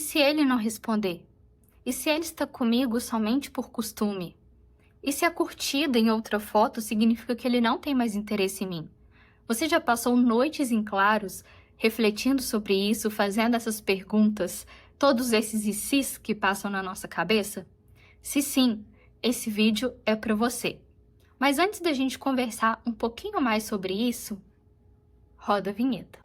se ele não responder? E se ele está comigo somente por costume? E se a curtida em outra foto significa que ele não tem mais interesse em mim? Você já passou noites em claros refletindo sobre isso, fazendo essas perguntas, todos esses e sis que passam na nossa cabeça? Se sim, esse vídeo é para você. Mas antes da gente conversar um pouquinho mais sobre isso, roda a vinheta.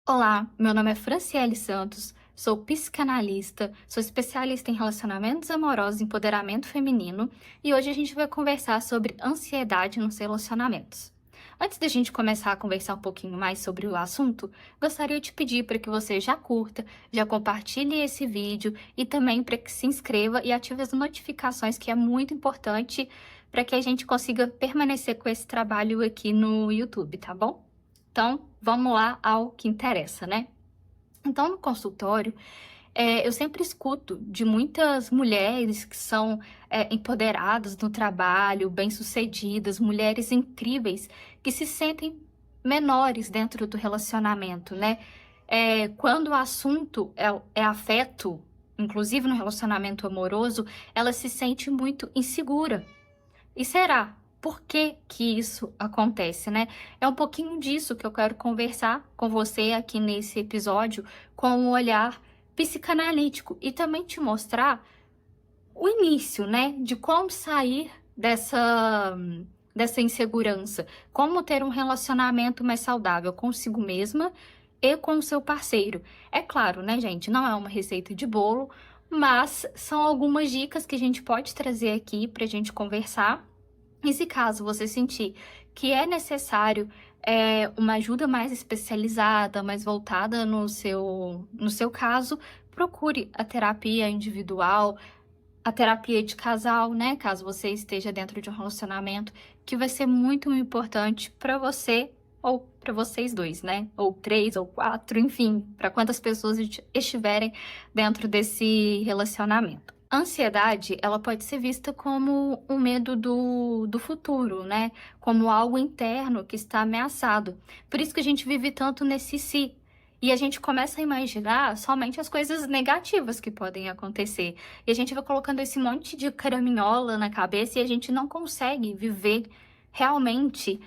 Olá, meu nome é Franciele Santos, sou psicanalista, sou especialista em relacionamentos amorosos e empoderamento feminino e hoje a gente vai conversar sobre ansiedade nos relacionamentos. Antes da gente começar a conversar um pouquinho mais sobre o assunto, gostaria de pedir para que você já curta, já compartilhe esse vídeo e também para que se inscreva e ative as notificações, que é muito importante para que a gente consiga permanecer com esse trabalho aqui no YouTube, tá bom? Então, vamos lá ao que interessa, né? Então, no consultório, eu sempre escuto de muitas mulheres que são empoderadas no trabalho, bem-sucedidas, mulheres incríveis, que se sentem menores dentro do relacionamento, né? Quando o assunto é afeto, inclusive no relacionamento amoroso, ela se sente muito insegura. E será? Por que que isso acontece, né? É um pouquinho disso que eu quero conversar com você aqui nesse episódio, com um olhar psicanalítico e também te mostrar o início, né, de como sair dessa insegurança, como ter um relacionamento mais saudável consigo mesma e com o seu parceiro. É claro, né, gente, não é uma receita de bolo, mas são algumas dicas que a gente pode trazer aqui pra gente conversar. E se caso você sentir que é necessário uma ajuda mais especializada, mais voltada no seu caso, procure a terapia individual, a terapia de casal, né? Caso você esteja dentro de um relacionamento, que vai ser muito importante para você ou para vocês dois, né? Ou 3 ou 4, enfim, para quantas pessoas estiverem dentro desse relacionamento. A ansiedade, ela pode ser vista como um medo do futuro, né? Como algo interno que está ameaçado. Por isso que a gente vive tanto nesse si. E a gente começa a imaginar somente as coisas negativas que podem acontecer. E a gente vai colocando esse monte de caraminhola na cabeça e a gente não consegue viver realmente,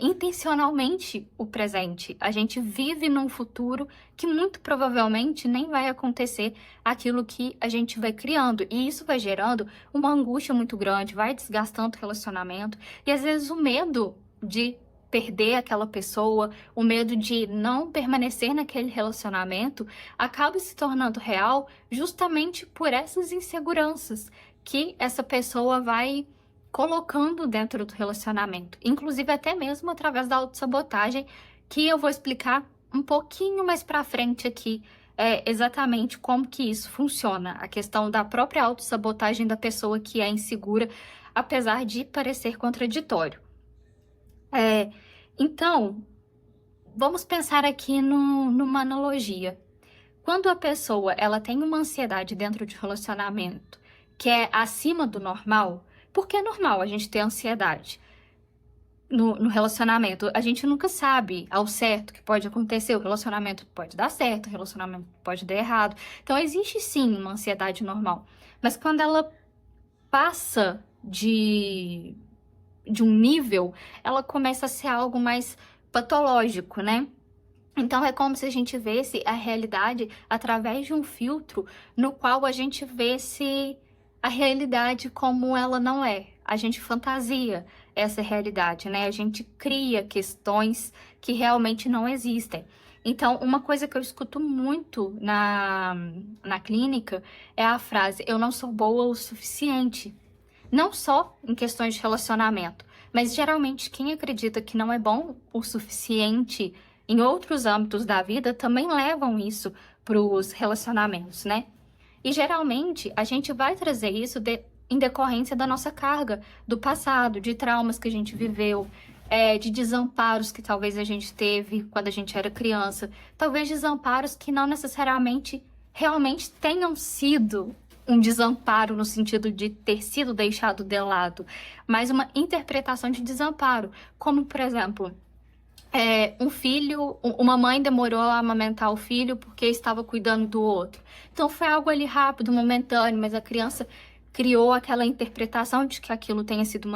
intencionalmente o presente. A gente vive num futuro que muito provavelmente nem vai acontecer aquilo que a gente vai criando. E isso vai gerando uma angústia muito grande, vai desgastando o relacionamento. E às vezes o medo de perder aquela pessoa, o medo de não permanecer naquele relacionamento, acaba se tornando real justamente por essas inseguranças que essa pessoa vai colocando dentro do relacionamento, inclusive até mesmo através da autossabotagem, que eu vou explicar um pouquinho mais pra frente aqui, exatamente como que isso funciona, a questão da própria autossabotagem da pessoa que é insegura, apesar de parecer contraditório. Então, vamos pensar aqui numa analogia. Quando a pessoa ela tem uma ansiedade dentro de um relacionamento que é acima do normal, porque é normal a gente ter ansiedade no relacionamento. A gente nunca sabe ao certo o que pode acontecer. O relacionamento pode dar certo, o relacionamento pode dar errado. Então, existe sim uma ansiedade normal. Mas quando ela passa de um nível, ela começa a ser algo mais patológico, né? Então, é como se a gente visse a realidade através de um filtro no qual a gente vê-se a realidade como ela não é. A gente fantasia essa realidade, né? A gente cria questões que realmente não existem. Então, uma coisa que eu escuto muito na clínica é a frase: eu não sou boa o suficiente. Não só em questões de relacionamento, mas geralmente quem acredita que não é bom o suficiente em outros âmbitos da vida também levam isso para os relacionamentos, né? E geralmente a gente vai trazer isso em decorrência da nossa carga, do passado, de traumas que a gente viveu, de desamparos que talvez a gente teve quando a gente era criança, talvez desamparos que não necessariamente realmente tenham sido um desamparo no sentido de ter sido deixado de lado, mas uma interpretação de desamparo, como, por exemplo, uma mãe demorou a amamentar o filho porque estava cuidando do outro. Então foi algo ali rápido, momentâneo, mas a criança criou aquela interpretação de que aquilo tenha sido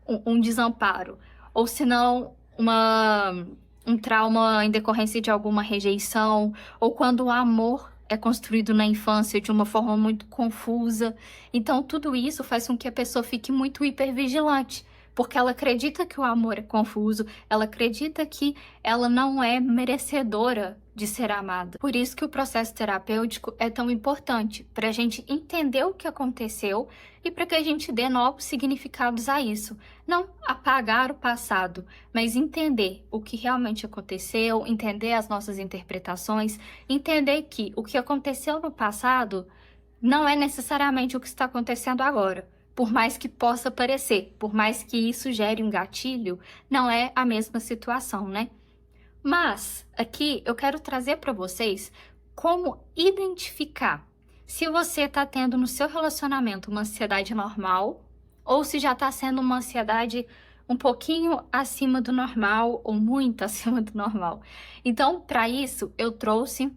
um desamparo. Ou se não, um trauma em decorrência de alguma rejeição, ou quando o amor é construído na infância de uma forma muito confusa. Então, tudo isso faz com que a pessoa fique muito hipervigilante, porque ela acredita que o amor é confuso, ela acredita que ela não é merecedora de ser amada. Por isso que o processo terapêutico é tão importante, para a gente entender o que aconteceu e para que a gente dê novos significados a isso. Não apagar o passado, mas entender o que realmente aconteceu, entender as nossas interpretações, entender que o que aconteceu no passado não é necessariamente o que está acontecendo agora. Por mais que possa parecer, por mais que isso gere um gatilho, não é a mesma situação, né? Mas aqui eu quero trazer para vocês como identificar se você está tendo no seu relacionamento uma ansiedade normal ou se já está sendo uma ansiedade um pouquinho acima do normal ou muito acima do normal. Então, para isso, eu trouxe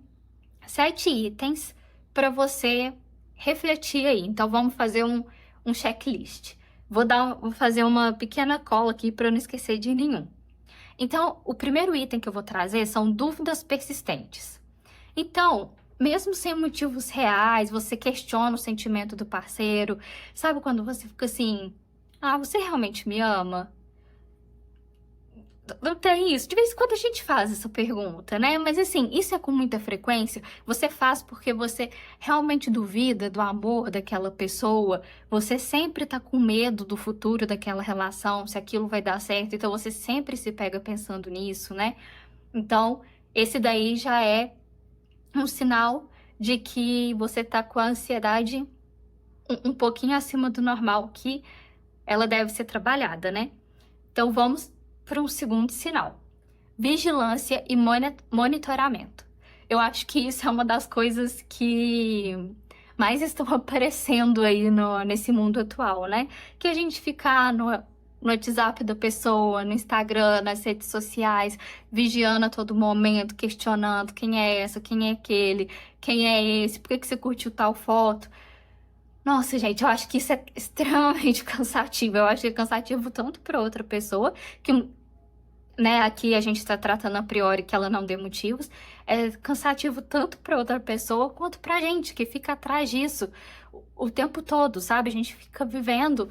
7 itens para você refletir aí. Então, vamos fazer um checklist. Vou fazer uma pequena cola aqui para não esquecer de nenhum. Então, o primeiro item que eu vou trazer são dúvidas persistentes. Então, mesmo sem motivos reais, você questiona o sentimento do parceiro. Sabe quando você fica assim, você realmente me ama? Não tem isso. De vez em quando a gente faz essa pergunta, né? Mas assim, isso é com muita frequência. Você faz porque você realmente duvida do amor daquela pessoa. Você sempre tá com medo do futuro daquela relação, se aquilo vai dar certo. Então você sempre se pega pensando nisso, né? Então, esse daí já é um sinal de que você tá com a ansiedade um pouquinho acima do normal, que ela deve ser trabalhada, né? Então vamos para um segundo sinal: vigilância e monitoramento. Eu acho que isso é uma das coisas que mais estão aparecendo aí nesse mundo atual, né? Que a gente fica no WhatsApp da pessoa, no Instagram, nas redes sociais, vigiando a todo momento, questionando quem é essa, quem é aquele, quem é esse, por que você curtiu tal foto. Nossa, gente, eu acho que isso é extremamente cansativo. Eu acho que é cansativo tanto para outra pessoa, que, né, aqui a gente está tratando a priori que ela não dê motivos, é cansativo tanto para outra pessoa quanto pra gente, que fica atrás disso o tempo todo, sabe? A gente fica vivendo,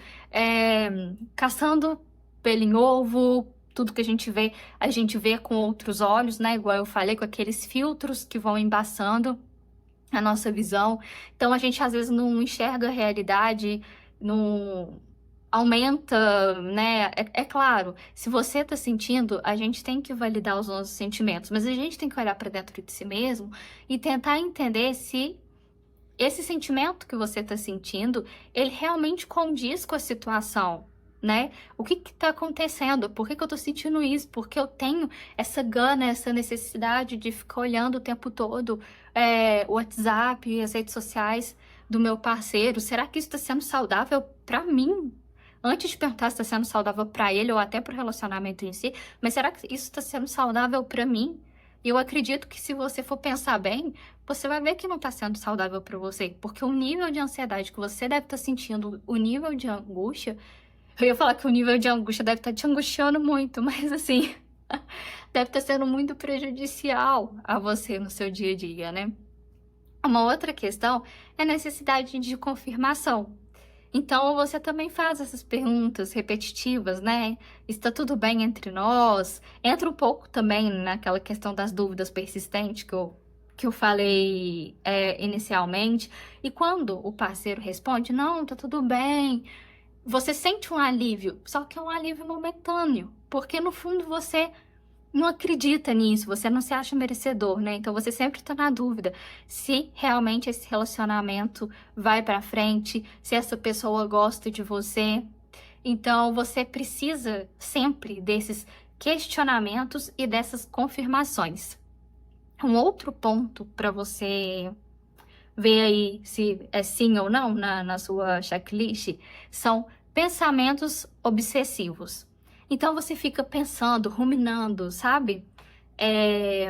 caçando pelo em ovo, tudo que a gente vê com outros olhos, né? Igual eu falei, com aqueles filtros que vão embaçando a nossa visão. Então a gente às vezes não enxerga a realidade, não aumenta, né? É claro, se você tá sentindo, a gente tem que validar os nossos sentimentos, mas a gente tem que olhar para dentro de si mesmo e tentar entender se esse sentimento que você tá sentindo, ele realmente condiz com a situação, né? O que que tá acontecendo? Por que que eu tô sentindo isso? Porque eu tenho essa gana, essa necessidade de ficar olhando o tempo todo o WhatsApp, as redes sociais do meu parceiro. Será que isso tá sendo saudável pra mim? Antes de perguntar se tá sendo saudável pra ele ou até pro relacionamento em si, mas será que isso tá sendo saudável pra mim? E eu acredito que se você for pensar bem, você vai ver que não tá sendo saudável pra você, porque o nível de ansiedade que você deve estar sentindo, o nível de angústia, eu ia falar que o nível de angústia deve estar te angustiando muito, mas assim, deve estar sendo muito prejudicial a você no seu dia a dia, né? Uma outra questão é a necessidade de confirmação. Então, você também faz essas perguntas repetitivas, né? Está tudo bem entre nós? Entra um pouco também naquela questão das dúvidas persistentes que eu falei inicialmente. E quando o parceiro responde, não, tá tudo bem, você sente um alívio, só que é um alívio momentâneo, porque no fundo você não acredita nisso, você não se acha merecedor, né? Então você sempre tá na dúvida se realmente esse relacionamento vai pra frente, se essa pessoa gosta de você. Então você precisa sempre desses questionamentos e dessas confirmações. Um outro ponto para você ver aí se é sim ou não na sua checklist, são pensamentos obsessivos. Então você fica pensando, ruminando, sabe? É,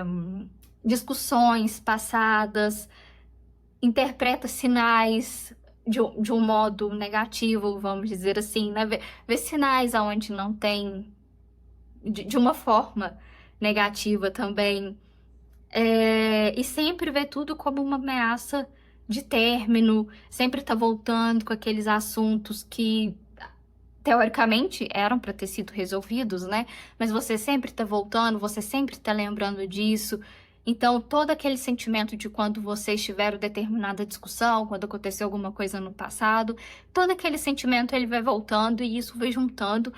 discussões passadas, interpreta sinais de um modo negativo, vamos dizer assim, né? Vê sinais aonde não tem, de uma forma negativa também. E sempre vê tudo como uma ameaça de término, sempre tá voltando com aqueles assuntos que teoricamente eram para ter sido resolvidos, né? Mas você sempre tá voltando, você sempre tá lembrando disso. Então, todo aquele sentimento de quando vocês tiveram determinada discussão, quando aconteceu alguma coisa no passado, todo aquele sentimento ele vai voltando e isso vai juntando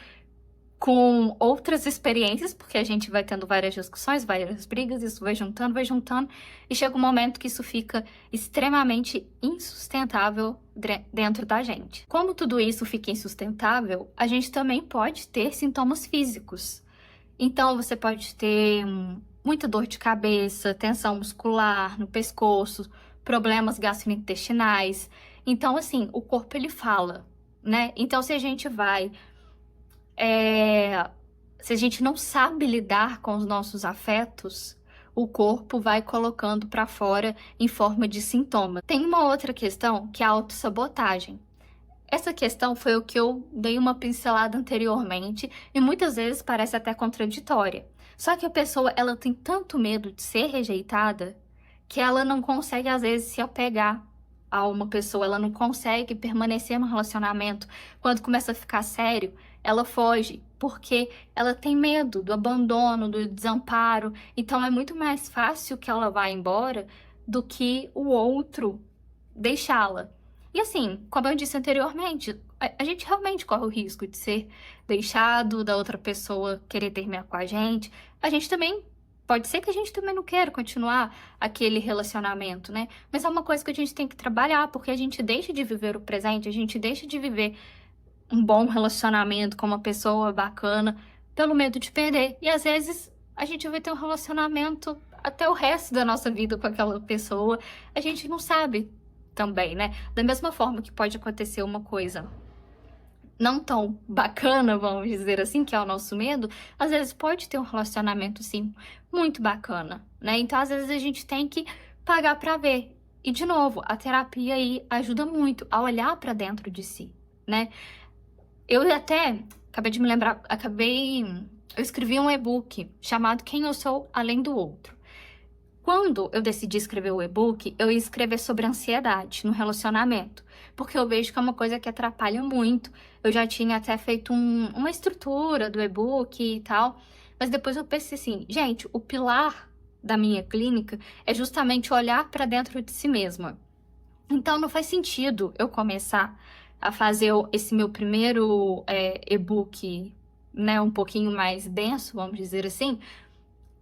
com outras experiências, porque a gente vai tendo várias discussões, várias brigas, isso vai juntando, e chega um momento que isso fica extremamente insustentável dentro da gente. Como tudo isso fica insustentável, a gente também pode ter sintomas físicos. Então, você pode ter muita dor de cabeça, tensão muscular no pescoço, problemas gastrointestinais. Então, assim, o corpo ele fala, né? Então, se a gente se a gente não sabe lidar com os nossos afetos, o corpo vai colocando para fora em forma de sintoma. Tem uma outra questão que é a autossabotagem. Essa questão foi o que eu dei uma pincelada anteriormente e muitas vezes parece até contraditória. Só que a pessoa ela tem tanto medo de ser rejeitada que ela não consegue às vezes se apegar a uma pessoa, ela não consegue permanecer no relacionamento. Quando começa a ficar sério, ela foge, porque ela tem medo do abandono, do desamparo. Então é muito mais fácil que ela vá embora do que o outro deixá-la. E assim, como eu disse anteriormente, a gente realmente corre o risco de ser deixado, da outra pessoa querer terminar com a gente. A gente também, pode ser que a gente também não queira continuar aquele relacionamento, né? Mas é uma coisa que a gente tem que trabalhar, porque a gente deixa de viver o presente, a gente deixa de viver um bom relacionamento com uma pessoa bacana pelo medo de perder. E às vezes a gente vai ter um relacionamento até o resto da nossa vida com aquela pessoa. A gente não sabe também, né? Da mesma forma que pode acontecer uma coisa não tão bacana, vamos dizer assim, que é o nosso medo, às vezes pode ter um relacionamento, sim, muito bacana, né? Então, às vezes a gente tem que pagar pra ver. E, de novo, a terapia aí ajuda muito a olhar pra dentro de si, né? Eu até, acabei de me lembrar, eu escrevi um e-book chamado Quem Eu Sou Além do Outro. Quando eu decidi escrever o e-book, eu ia escrever sobre ansiedade no relacionamento, porque eu vejo que é uma coisa que atrapalha muito. Eu já tinha até feito uma estrutura do e-book e tal, mas depois eu pensei assim, gente, o pilar da minha clínica é justamente olhar para dentro de si mesma. Então não faz sentido eu começar a fazer esse meu primeiro e-book, né, um pouquinho mais denso, vamos dizer assim,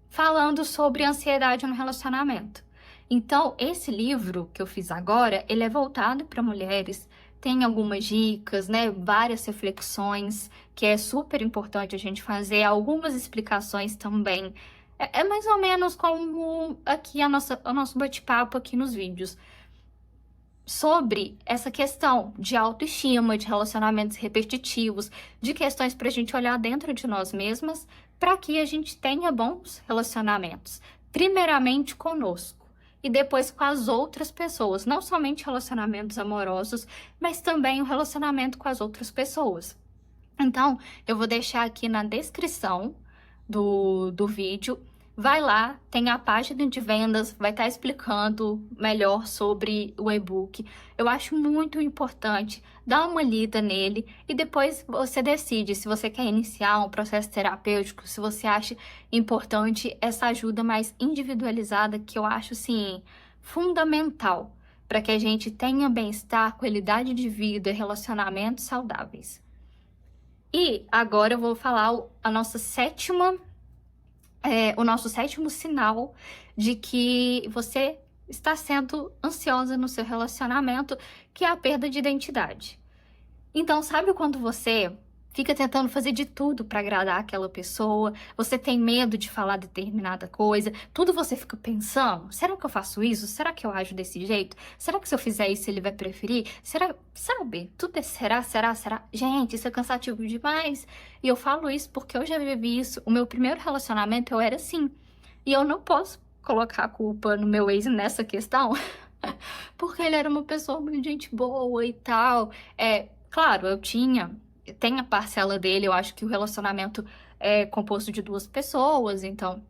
falando sobre ansiedade no relacionamento. Então, esse livro que eu fiz agora, ele é voltado para mulheres, tem algumas dicas, né, várias reflexões, que é super importante a gente fazer, algumas explicações também. É mais ou menos como aqui o nosso bate-papo aqui nos vídeos. Sobre essa questão de autoestima, de relacionamentos repetitivos, de questões para a gente olhar dentro de nós mesmas, para que a gente tenha bons relacionamentos, primeiramente conosco e depois com as outras pessoas, não somente relacionamentos amorosos, mas também o relacionamento com as outras pessoas. Então, eu vou deixar aqui na descrição do vídeo. Vai lá, tem a página de vendas, vai estar explicando melhor sobre o e-book. Eu acho muito importante dar uma lida nele e depois você decide se você quer iniciar um processo terapêutico, se você acha importante essa ajuda mais individualizada, que eu acho, sim, fundamental para que a gente tenha bem-estar, qualidade de vida e relacionamentos saudáveis. E agora eu vou falar o nosso sétimo sinal de que você está sendo ansiosa no seu relacionamento, que é a perda de identidade. Então, sabe quando você fica tentando fazer de tudo para agradar aquela pessoa, você tem medo de falar determinada coisa, tudo você fica pensando, será que eu faço isso? Será que eu ajo desse jeito? Será que se eu fizer isso ele vai preferir? Será, sabe? Tudo é será? Gente, isso é cansativo demais. E eu falo isso porque eu já vivi isso. O meu primeiro relacionamento eu era assim. E eu não posso colocar a culpa no meu ex nessa questão, porque ele era uma pessoa muito gente boa e tal. Claro, tem a parcela dele, eu acho que o relacionamento é composto de duas pessoas, então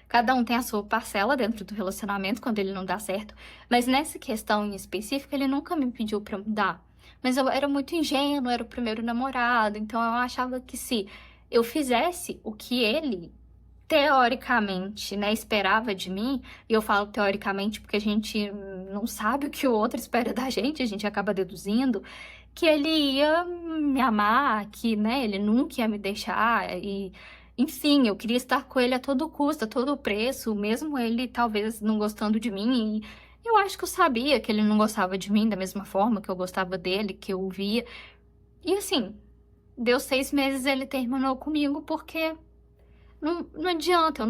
cada um tem a sua parcela dentro do relacionamento quando ele não dá certo, mas nessa questão em específico, ele nunca me pediu pra mudar. Mas eu era muito ingênua, era o primeiro namorado, então eu achava que se eu fizesse o que ele teoricamente, né, esperava de mim, e eu falo teoricamente porque a gente não sabe o que o outro espera da gente, a gente acaba deduzindo, que ele ia me amar, que, né, ele nunca ia me deixar, e, enfim, eu queria estar com ele a todo custo, a todo preço, mesmo ele talvez não gostando de mim, e eu acho que eu sabia que ele não gostava de mim da mesma forma que eu gostava dele, que eu o via, e assim, deu 6 meses ele terminou comigo porque não adianta,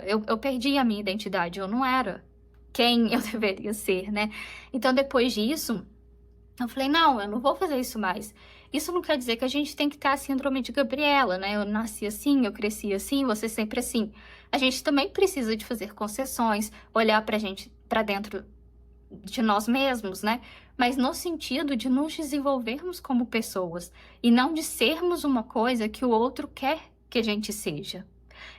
eu perdi a minha identidade, eu não era quem eu deveria ser, né? Então, depois disso, eu falei, não, eu não vou fazer isso mais. Isso não quer dizer que a gente tem que ter a síndrome de Gabriela, né? Eu nasci assim, eu cresci assim, você sempre assim. A gente também precisa de fazer concessões, olhar pra gente, pra dentro de nós mesmos, né? Mas no sentido de nos desenvolvermos como pessoas e não de sermos uma coisa que o outro quer que a gente seja.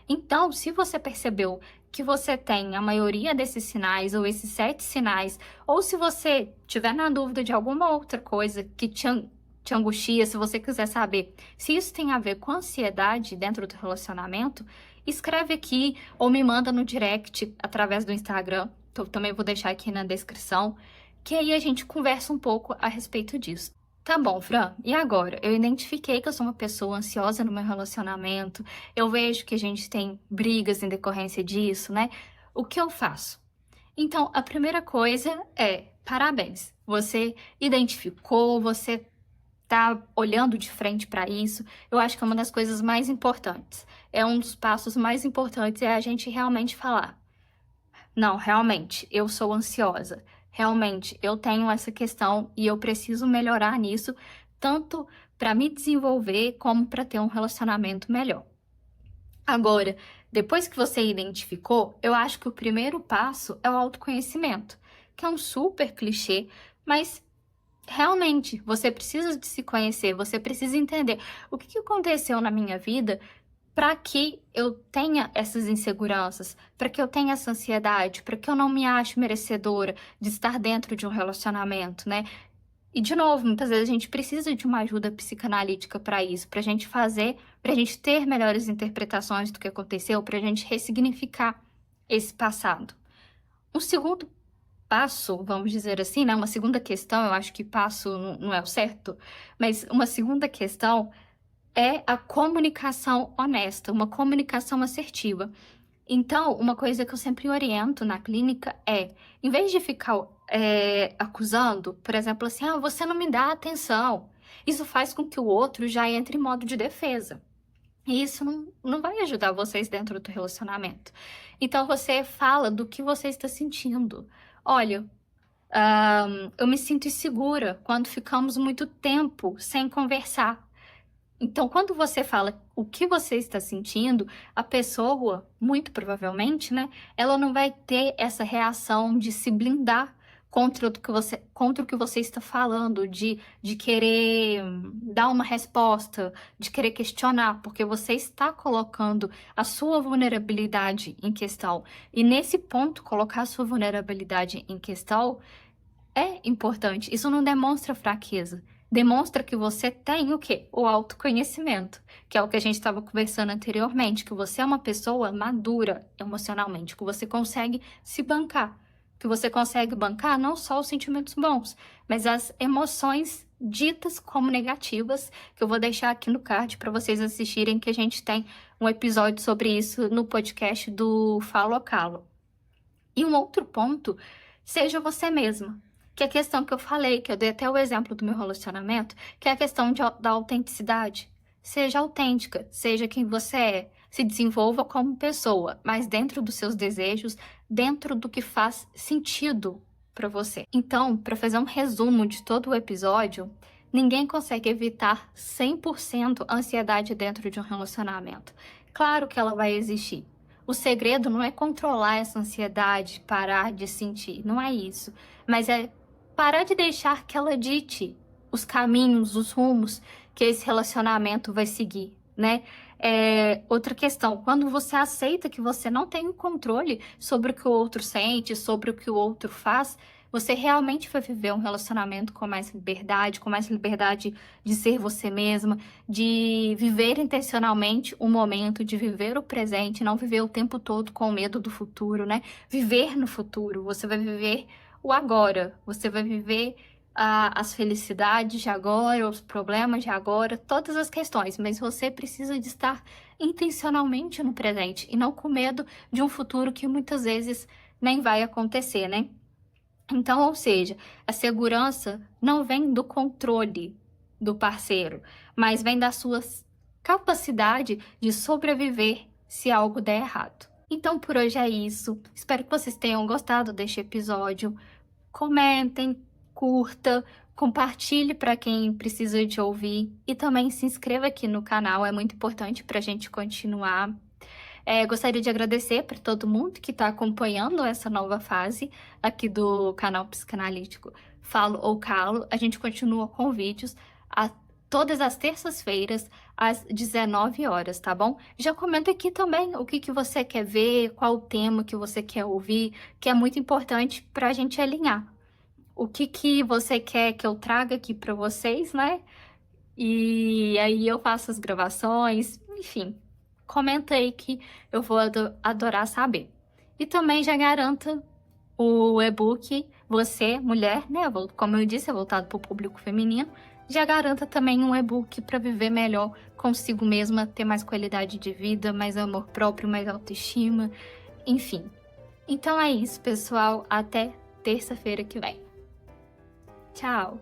Então, se você percebeu que você tem a maioria desses sinais, ou esses 7 sinais, ou se você tiver na dúvida de alguma outra coisa que te angustia, se você quiser saber se isso tem a ver com ansiedade dentro do relacionamento, escreve aqui ou me manda no direct através do Instagram, que eu também vou deixar aqui na descrição, que aí a gente conversa um pouco a respeito disso. Tá bom, Fran, e agora? Eu identifiquei que eu sou uma pessoa ansiosa no meu relacionamento, eu vejo que a gente tem brigas em decorrência disso, né? O que eu faço? Então, a primeira coisa é, parabéns, você identificou, você tá olhando de frente para isso. Eu acho que é uma das coisas mais importantes. É um dos passos mais importantes, é a gente realmente falar. Não, realmente, eu sou ansiosa. Realmente, eu tenho essa questão e eu preciso melhorar nisso, tanto para me desenvolver como para ter um relacionamento melhor. Agora, depois que você identificou, eu acho que o primeiro passo é o autoconhecimento, que é um super clichê, mas realmente você precisa de se conhecer, você precisa entender o que aconteceu na minha vida para que eu tenha essas inseguranças, para que eu tenha essa ansiedade, para que eu não me ache merecedora de estar dentro de um relacionamento, né? E, de novo, muitas vezes a gente precisa de uma ajuda psicanalítica para isso, para a gente para a gente ter melhores interpretações do que aconteceu, para a gente ressignificar esse passado. Um segundo passo, vamos dizer assim, né? Uma segunda questão, eu acho que passo não é o certo, mas uma segunda questão é a comunicação honesta, uma comunicação assertiva. Então, uma coisa que eu sempre oriento na clínica é, em vez de ficar acusando, por exemplo, assim, você não me dá atenção, isso faz com que o outro já entre em modo de defesa. E isso não vai ajudar vocês dentro do relacionamento. Então, você fala do que você está sentindo. Olha, eu me sinto insegura quando ficamos muito tempo sem conversar. Então, quando você fala o que você está sentindo, a pessoa, muito provavelmente, né, ela não vai ter essa reação de se blindar contra o que você está falando, de querer dar uma resposta, de querer questionar, porque você está colocando a sua vulnerabilidade em questão. E nesse ponto, colocar a sua vulnerabilidade em questão é importante. Isso não demonstra fraqueza. Demonstra que você tem o quê? O autoconhecimento, que é o que a gente estava conversando anteriormente, que você é uma pessoa madura emocionalmente, que você consegue se bancar, que você consegue bancar não só os sentimentos bons, mas as emoções ditas como negativas, que eu vou deixar aqui no card para vocês assistirem, que a gente tem um episódio sobre isso no podcast do Falo a Calo. E um outro ponto, seja você mesma. Que é a questão que eu falei, que eu dei até o exemplo do meu relacionamento, que é a questão da autenticidade. Seja autêntica, seja quem você é, se desenvolva como pessoa, mas dentro dos seus desejos, dentro do que faz sentido para você. Então, para fazer um resumo de todo o episódio, ninguém consegue evitar 100% ansiedade dentro de um relacionamento. Claro que ela vai existir. O segredo não é controlar essa ansiedade, parar de sentir, não é isso, mas é parar de deixar que ela dite os caminhos, os rumos que esse relacionamento vai seguir, né? Outra questão, quando você aceita que você não tem o controle sobre o que o outro sente, sobre o que o outro faz, você realmente vai viver um relacionamento com mais liberdade de ser você mesma, de viver intencionalmente o momento, de viver o presente, não viver o tempo todo com medo do futuro, né? Viver no futuro, você vai viver o agora, você vai viver as felicidades de agora, os problemas de agora, todas as questões, mas você precisa de estar intencionalmente no presente e não com medo de um futuro que muitas vezes nem vai acontecer, né? Então, ou seja, a segurança não vem do controle do parceiro, mas vem da sua capacidade de sobreviver se algo der errado. Então, por hoje é isso. Espero que vocês tenham gostado deste episódio. Comentem, curta, compartilhe para quem precisa de ouvir e também se inscreva aqui no canal, é muito importante para a gente continuar. Gostaria de agradecer para todo mundo que está acompanhando essa nova fase aqui do canal Psicanalítico Falo ou Calo. A gente continua com vídeos todas as terças-feiras, às 19 horas, tá bom? Já comenta aqui também o que você quer ver, qual o tema que você quer ouvir, que é muito importante para a gente alinhar. O que você quer que eu traga aqui para vocês, né? E aí eu faço as gravações, enfim. Comenta aí que eu vou adorar saber. E também já garanta o e-book Você, Mulher, né? Como eu disse, é voltado para o público feminino. Já garanta também um e-book para viver melhor consigo mesma, ter mais qualidade de vida, mais amor próprio, mais autoestima, enfim. Então é isso, pessoal. Até terça-feira que vem. Tchau!